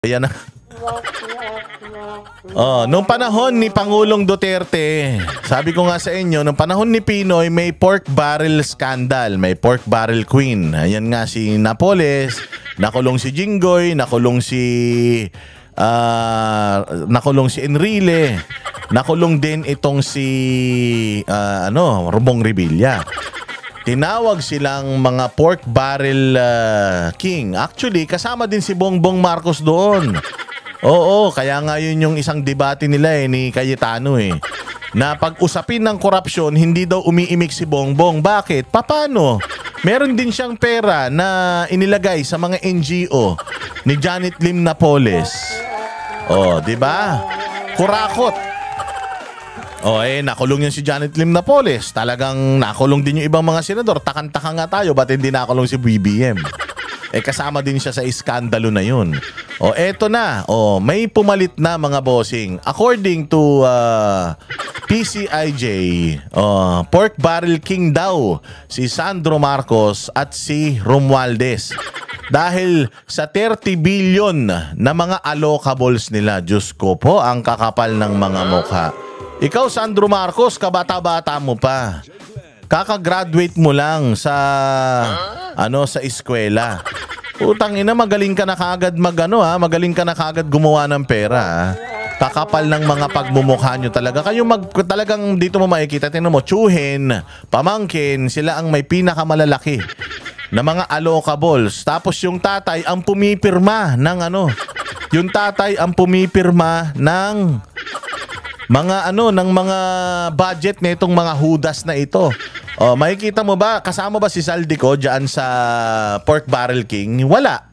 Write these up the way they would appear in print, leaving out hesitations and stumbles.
Ayan na. Nung panahon ni Pangulong Duterte, sabi ko nga sa inyo, nung panahon ni Pinoy, may pork barrel scandal, may pork barrel queen. Ayan nga si Napoles, nakulong si Jinggoy, nakulong si Enrile, nakulong din itong si Rubong Revilla. Tinawag silang mga pork barrel king. Actually, kasama din si Bongbong Marcos doon. Oo, kaya nga yun yung isang debate nila ni Cayetano na pag-usapin ng korupsyon, hindi daw umiimik si Bongbong. Bakit? Paano? Meron din siyang pera na inilagay sa mga NGO ni Janet Lim Napoles. Di ba? Kurakot. Nakulong yan si Janet Lim Napoles. Talagang nakulong din yung ibang mga senador. Takan-taka nga tayo, ba't hindi nakulong si BBM? Kasama din siya sa iskandalo na yun. Eto na. May pumalit na mga bossing. According to PCIJ, pork barrel king daw si Sandro Marcos at si Romualdez. Dahil sa 30 billion na mga allocables nila. Diyos ko po, ang kakapal ng mga mukha. Ikaw, Sandro Marcos, kabata-bata mo pa. Kakagraduate mo lang sa sa eskwela. Utang ina, magaling ka na kaagad magaling ka na kaagad gumawa ng pera. Kakapal ng mga pagmumukha nyo talaga. Kayo talagang dito mo makikita, tingnan mo, tsuhin, pamangkin, sila ang may pinakamalalaki na mga allocables. Tapos yung tatay ang pumipirma ng yung tatay ang pumipirma ng mga ng mga budget nitong mga hudas na ito. Makikita mo ba, kasama ba si Saldico diyan sa Pork Barrel King? Wala.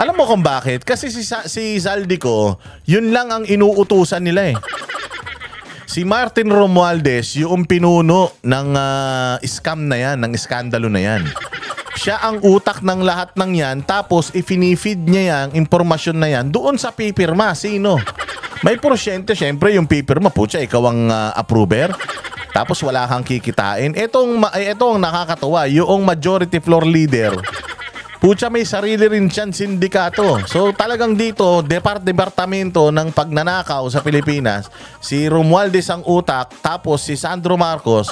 Alam mo kung bakit? Kasi si Saldico, yun lang ang inuutusan nila Si Martin Romualdez, yung pinuno ng scam na yan, ng iskandalo na yan. Siya ang utak ng lahat ng yan, tapos ifinifeed niya yung impormasyon na yan doon sa pipirma. Sino? May porsyente, syempre, yung pipirma, putya, ikaw ang approver. Tapos wala kang kikitain. Itong nakakatawa, yung majority floor leader, putya, may sarili rin siyang sindikato. So talagang dito, departamento ng pagnanakaw sa Pilipinas, si Romualdez ang utak, tapos si Sandro Marcos,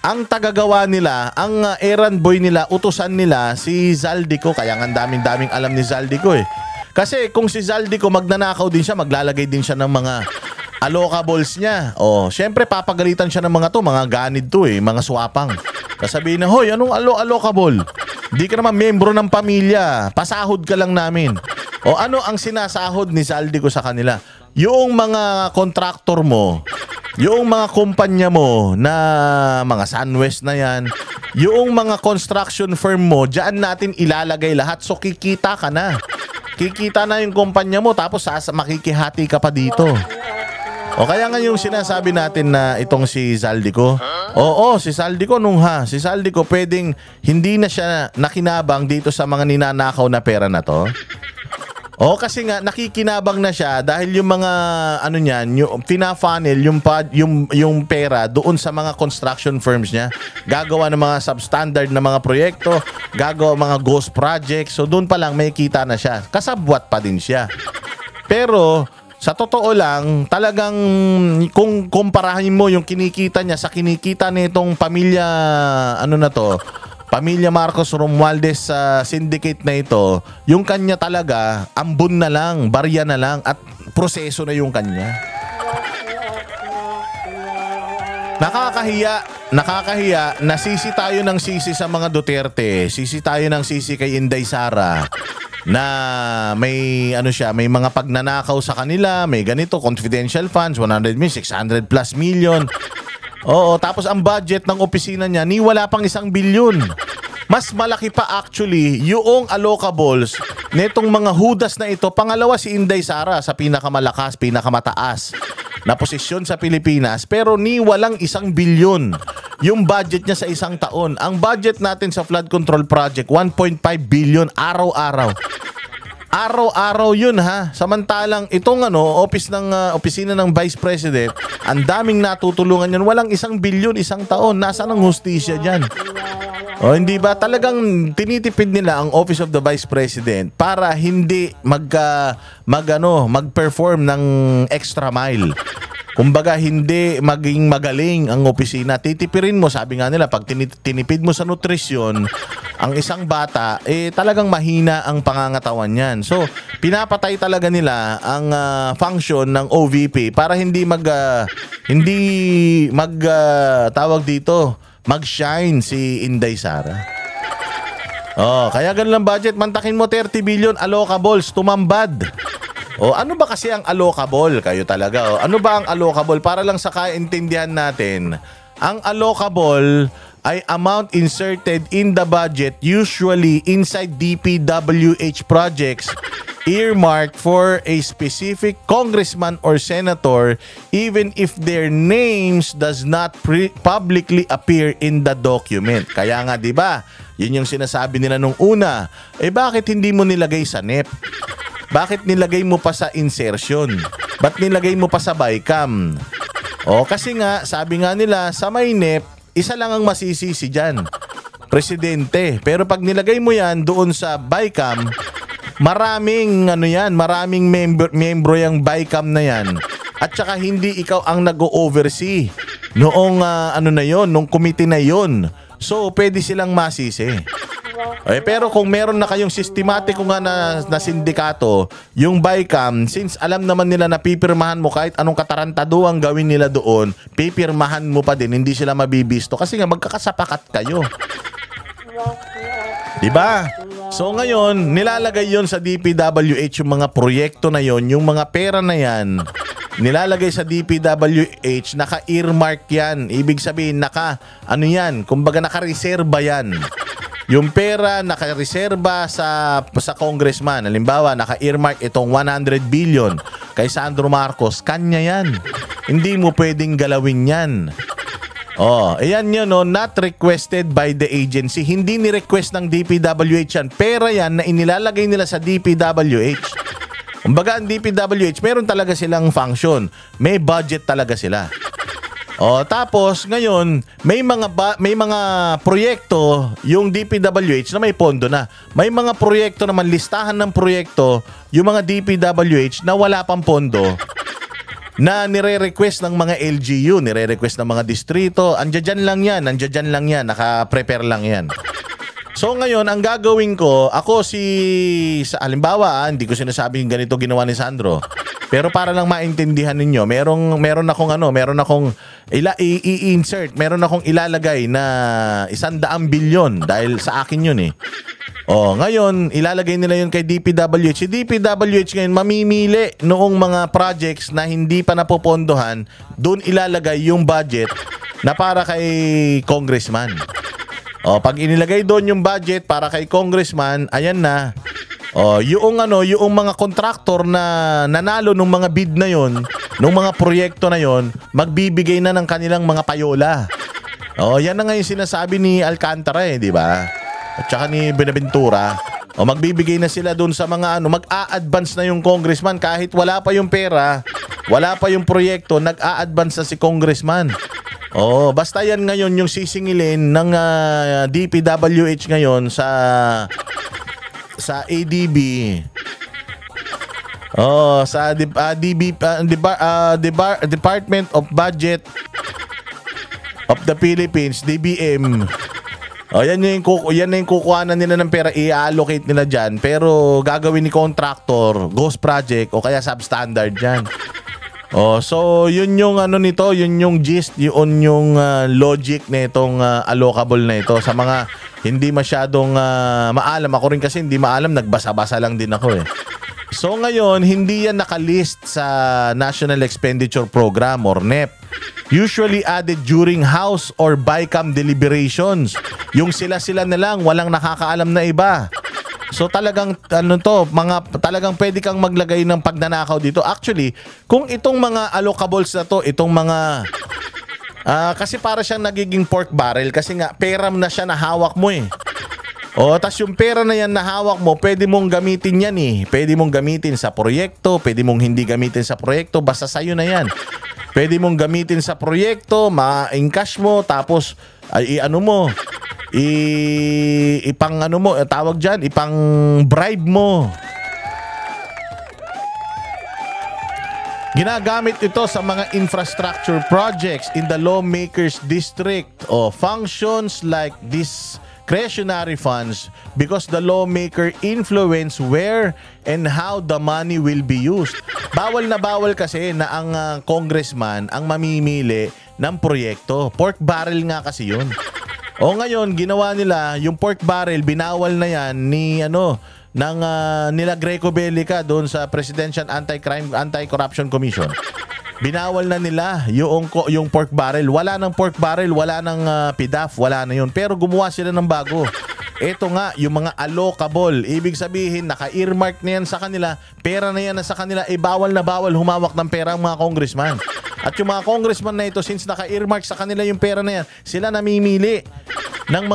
ang tagagawa nila, ang errand boy nila, utusan nila, si Zaldico. Kaya nga daming alam ni Zaldico Kasi kung si Zaldico magnanakaw din siya, maglalagay din siya ng mga allocables niya. Syempre papagalitan siya ng mga ganid mga swapang. Sasabihin na, hoy, anong allocable? Di ka naman membro ng pamilya, pasahod ka lang namin. Ano ang sinasahod ni Zaldico sa kanila? Yung mga kontraktor mo, yung mga kumpanya mo na mga Sunwest na yan, yung mga construction firm mo, diyan natin ilalagay lahat. So kikita ka na. Kikita na yung kumpanya mo, tapos makikihati ka pa dito. Kaya nga yung sinasabi natin na itong si Zaldico. Si Zaldico si Zaldico pwedeng hindi na siya nakinabang dito sa mga ninanakaw na pera na to. Kasi nga nakikinabang na siya dahil yung mga yung pina-funnel yung pera doon sa mga construction firms niya. Gagawa ng mga substandard na mga proyekto, gagawa mga ghost projects. So doon pa lang may kita na siya. Kasabwat pa din siya. Pero sa totoo lang, talagang kung kumparahin mo yung kinikita niya sa kinikita nitong pamilya Pamilya Marcos Romualdez sa syndicate na ito, yung kanya talaga, ambon na lang, barya na lang, at proseso na yung kanya. Nakakahiya, nasisi tayo ng sisi sa mga Duterte, sisi tayo ng sisi kay Inday Sara, na may may mga pagnanakaw sa kanila, may ganito, confidential funds, 100 million, 600 plus million. Tapos ang budget ng opisina niya, wala pang 1 bilyon. Mas malaki pa actually yung allocables netong mga hudas na ito. Pangalawa si Inday Sara sa pinakamalakas, pinakamataas na posisyon sa Pilipinas, pero walang 1 bilyon yung budget niya sa isang taon. Ang budget natin sa flood control project, 1.5 billion araw-araw. Araw-araw yun Samantalang itong opisina ng Vice President, ang daming natutulungan yun. Walang 1 bilyon isang taon. Nasaan ang hustisya dyan? O hindi ba talagang tinitipid nila ang Office of the Vice President para hindi mag-perform ng extra mile. Kumbaga hindi maging magaling ang opisina. Titipirin mo, sabi nga nila, pag tinipid mo sa nutrisyon ang isang bata, talagang mahina ang pangangatawan niyan. So, pinapatay talaga nila ang function ng OVP para hindi mag-shine si Inday Sara. Kaya ganun lang budget. Mantakin mo 30 billion allocables, tumambad. Ano ba kasi ang allocable? Kayo talaga. Ano ba ang allocable? Para lang sa kaintindihan natin, ang allocable ay amount inserted in the budget usually inside DPWH projects earmarked for a specific congressman or senator even if their names does not publicly appear in the document. Kaya nga 'di ba? Yun yung sinasabi nila nung una. Bakit hindi mo nilagay sa NEP? Bakit nilagay mo pa sa insertion? Ba't nilagay mo pa sa BICAM? Kasi nga, sabi nga nila, sa may NEP, isa lang ang masisisi dyan. Presidente. Pero pag nilagay mo yan doon sa BICAM, maraming membro yung BICAM na yan. At saka hindi ikaw ang nag-oversee noong nung committee na yon. So, pwede silang masisi. Pero kung meron na kayong sistematiko nga na sindikato, yung BICAM, since alam naman nila na pipirmahan mo kahit anong katarantaduang gawin nila doon, pipirmahan mo pa din, hindi sila mabibisto kasi nga magkakasapakat kayo. Diba? So ngayon, nilalagay yon sa DPWH yung mga proyekto na yon, yung mga pera na yan, nilalagay sa DPWH, naka-earmark yan. Ibig sabihin, kumbaga naka-reserva yan. Yung pera naka-reserva sa congressman. Halimbawa, naka-earmark itong 100 billion kay Sandro Marcos. Kanya yan. Hindi mo pwedeng galawin yan. Ayan yun, not requested by the agency. Hindi ni-request ng DPWH yan. Pera yan na inilalagay nila sa DPWH. Kumbaga, ang DPWH, meron talaga silang function. May budget talaga sila. Tapos ngayon may mga proyekto yung DPWH na may pondo na. May mga proyekto naman, listahan ng proyekto yung mga DPWH na wala pang pondo na nire-request ng mga LGU, nire-request ng mga distrito. Andiyan lang yan, naka-prepare lang yan. So ngayon, ang gagawin ko, halimbawa, hindi ko sinasabing ganito ginawa ni Sandro. Pero para lang maintindihan ninyo, meron akong i-insert, meron akong ilalagay na 100 bilyon dahil sa akin yun eh. Ngayon, ilalagay nila yun kay DPWH. Si DPWH ngayon mamimili noong mga projects na hindi pa napopondohan, doon ilalagay yung budget na para kay congressman. Pag inilagay doon yung budget para kay congressman, ayan na. Yung mga kontraktor na nanalo ng mga bid na yon, ng mga proyekto na yon, magbibigay na ng kanilang mga payola. Yan na nga yung sinasabi ni Alcantara di ba? At saka ni Benaventura. Magbibigay na sila doon sa mga mag-a-advance na yung congressman kahit wala pa yung pera, wala pa yung proyekto, nag-a-advance na si congressman. Basta yan ngayon yung sisingilin ng DPWH ngayon sa ADB. Sa Department of Budget of the Philippines, DBM. Yan yung kukuhanan nila ng pera, i-allocate nila dyan. Pero gagawin ni contractor, ghost project o kaya substandard dyan. So yun yung yun yung gist, yun yung logic na itong allocable na ito. Sa mga hindi masyadong maalam, ako rin kasi hindi maalam, nagbasa-basa lang din ako eh. So ngayon, hindi yan nakalist sa National Expenditure Program or NEP. Usually added during House or BICAM deliberations. Yung sila-sila na lang, walang nakakaalam na iba. So talagang talagang pwede kang maglagay ng pagnanakaw dito. Actually, kung itong mga allocables na to, itong mga kasi para siyang nagiging pork barrel kasi nga pera na siya na hawak mo eh. Tas yung pera na yan na hawak mo, pwede mong gamitin yan eh. Pwede mong gamitin sa proyekto, pwede mong hindi gamitin sa proyekto, basta sa'yo na yan. Pwede mong gamitin sa proyekto, ma-encash mo, tapos ay ipang ano mo, tawag diyan, ipang bribe mo. Ginagamit ito sa mga infrastructure projects in the lawmakers district o functions like discretionary funds because the lawmaker influence where and how the money will be used. Bawal na bawal kasi na ang congressman ang mamimili ng proyekto. Pork barrel nga kasi yun. O ngayon, ginawa nila yung pork barrel, binawal na yan ni nila Greco Bellica doon sa Presidential Anti-Corruption Commission. Binawal na nila yung pork barrel. Wala ng pork barrel, wala ng PDAF, wala na yun. Pero gumawa sila ng bago. Ito nga, yung mga allocable. Ibig sabihin, naka-earmark na yan sa kanila. Pera na yan na sa kanila. Bawal na bawal humawak ng pera ang mga congressman. At yung mga congressman na ito, since naka-earmark sa kanila yung pera na yan, sila namimili ng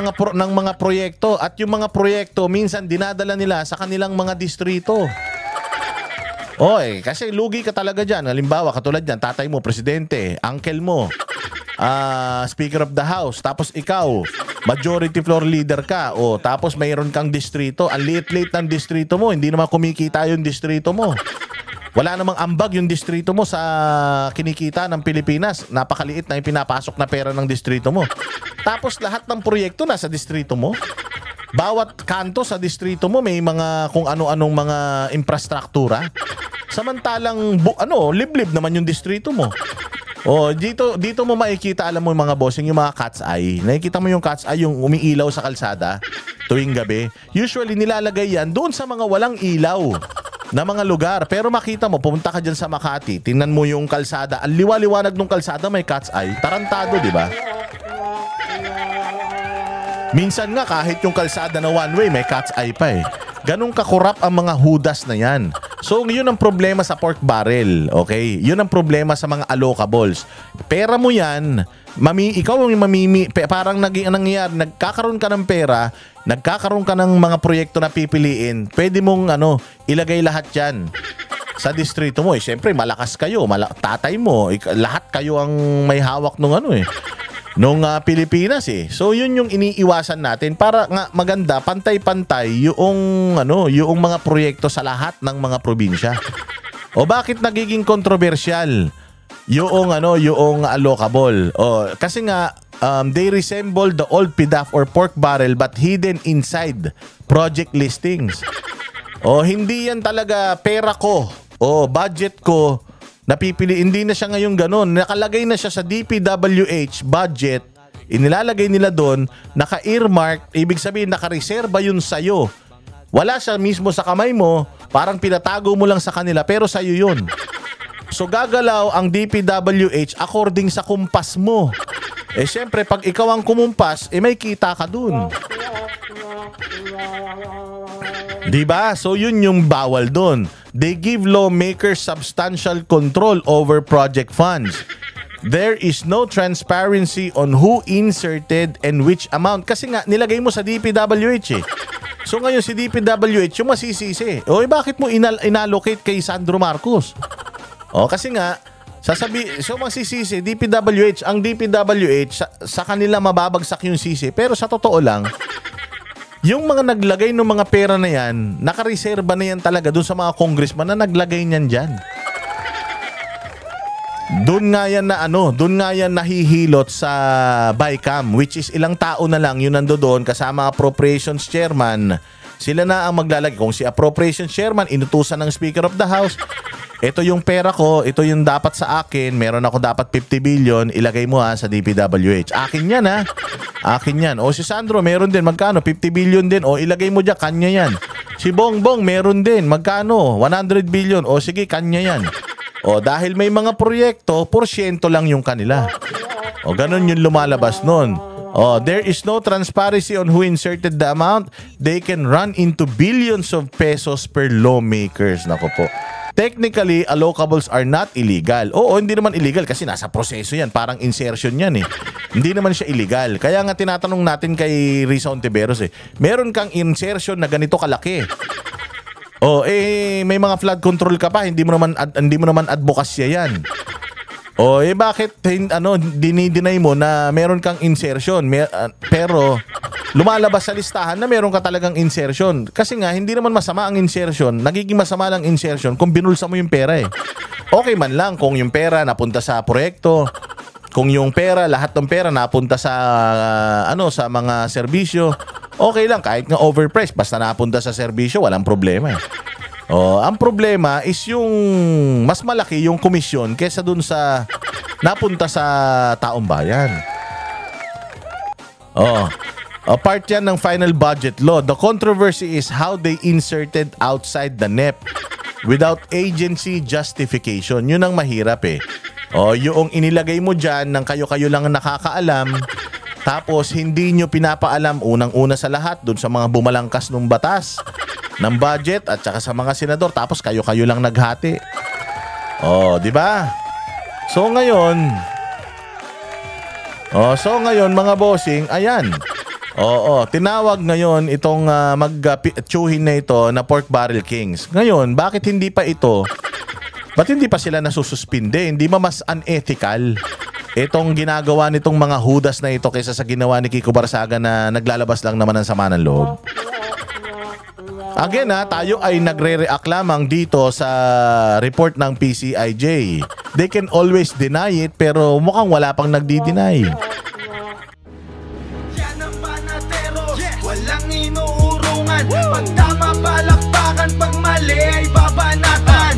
mga proyekto. At yung mga proyekto, minsan dinadala nila sa kanilang mga distrito. Kasi lugi ka talaga dyan. Halimbawa, katulad dyan, tatay mo, presidente, uncle mo, Speaker of the House, tapos ikaw, majority floor leader ka, tapos mayroon kang distrito, ang liit-liit ng distrito mo, hindi naman kumikita yung distrito mo. Wala namang ambag yung distrito mo sa kinikita ng Pilipinas. Napakaliit na yung pinapasok na pera ng distrito mo. Tapos lahat ng proyekto nasa distrito mo. Bawat kanto sa distrito mo may mga kung ano-anong mga infrastruktura. Samantalang liblib naman yung distrito mo. Dito mo makikita, alam mo yung mga bossing, yung mga cat's eye. Nakikita mo yung cat's eye, yung umiilaw sa kalsada tuwing gabi. Usually nilalagay yan doon sa mga walang ilaw na mga lugar. Pero makita mo, pumunta ka dyan sa Makati, tingnan mo yung kalsada, ang liwa-liwanag ng kalsada, may cat's eye. Tarantado, di ba? Minsan nga kahit yung kalsada na one way, may cat's eye pa eh. Ganun kakurap ang mga hudas na yan. So, yun ang problema sa pork barrel. Okay? Yun ang problema sa mga allocables. Pera mo yan, ikaw ang parang nangyayari, nagkakaroon ka ng pera, nagkakaroon ka ng mga proyekto na pipiliin, pwede mong ilagay lahat yan sa distrito mo. Siyempre, malakas kayo, tatay mo, lahat kayo ang may hawak nung Pilipinas eh. So yun yung iniiwasan natin para nga maganda, pantay-pantay yung mga proyekto sa lahat ng mga probinsya. O bakit nagiging controversial yung allocable? Kasi nga they resemble the old PDAF or pork barrel but hidden inside project listings. Hindi yan talaga pera ko budget ko napipili, hindi na siya ngayon ganun. Nakalagay na siya sa DPWH budget. Inilalagay nila doon, naka-earmark, ibig sabihin naka-reserva yun sa'yo. Wala siya mismo sa kamay mo, parang pinatago mo lang sa kanila, pero sa'yo yun. So gagalaw ang DPWH according sa kumpas mo. Siyempre, pag ikaw ang kumumpas, may kita ka doon. Diba? So yun yung bawal doon. They give lawmakers substantial control over project funds. There is no transparency on who inserted and which amount. Kasi nga, nilagay mo sa DPWH eh. So ngayon si DPWH yung masisisi. Bakit mo inallocate kay Sandro Marcos? Kasi nga, masisisi, DPWH, ang DPWH, sa kanila mababagsak yung sisi. Pero sa totoo lang, yung mga naglagay ng mga pera na yan, nakareserba na yan talaga doon sa mga congressman na naglagay niyan dyan. Doon nga yan nahihilot sa BICAM, which is ilang tao na lang yun nandoon kasama appropriations chairman. Sila na ang maglalagay. Kung si appropriations chairman, inutusan ng Speaker of the House, ito yung pera ko, ito yung dapat sa akin, meron ako dapat 50 billion, ilagay mo sa DPWH. Akin yan Akin yan. Si Sandro, meron din. Magkano? 50 billion din. Ilagay mo dyan, kanya yan. Si Bongbong, meron din. Magkano? 100 billion. Sige, kanya yan. Dahil may mga proyekto, porsyento lang yung kanila. Ganun yung lumalabas nun. There is no transparency on who inserted the amount. They can run into billions of pesos per lawmakers. Nako po. Technically, allocables are not illegal. Hindi naman illegal kasi nasa proseso yan. Parang insertion yan eh. Hindi naman siya illegal. Kaya nga tinatanong natin kay Risa Ontiveros meron kang insertion na ganito kalaki. May mga flood control ka pa, hindi mo naman advokasya yan. Bakit dinideny mo na meron kang insertion pero lumalabas sa listahan na meron ka talagang insertion. Kasi nga, hindi naman masama ang insertion. Nagiging masama lang insertion kung binulsa mo yung pera eh. Okay man lang kung yung pera napunta sa proyekto, kung yung pera, lahat ng pera napunta sa sa mga serbisyo, okay lang kahit nga overpriced, basta napunta sa serbisyo, walang problema eh. Ang problema is yung mas malaki yung komisyon kesa dun sa napunta sa taong bayan. Part yan ng final budget law. The controversy is how they inserted outside the NEP without agency justification. Yun ang mahirap eh. Yung inilagay mo dyan ng kayo-kayo lang nakakaalam, tapos hindi nyo pinapaalam unang-una sa lahat dun sa mga bumalangkas ng batas ng budget at saka sa mga senador, tapos kayo-kayo lang naghati. Di ba? So ngayon mga bossing, ayan. Tinawag ngayon itong mag-tsuhin na ito na Pork Barrel Kings. Ngayon, bakit hindi pa sila nasususpinde? Hindi ba mas unethical itong ginagawa nitong mga hudas na ito kaysa sa ginawa ni Kiko Barsaga na naglalabas lang naman ng sama ng loob? Again tayo ay nagre-react lamang dito sa report ng PCIJ. They can always deny it pero mukhang wala pang nagdi-deny. Yan ang panatero, walang inuurungan. Pag tama palakpakan, pag mali ay babanatan.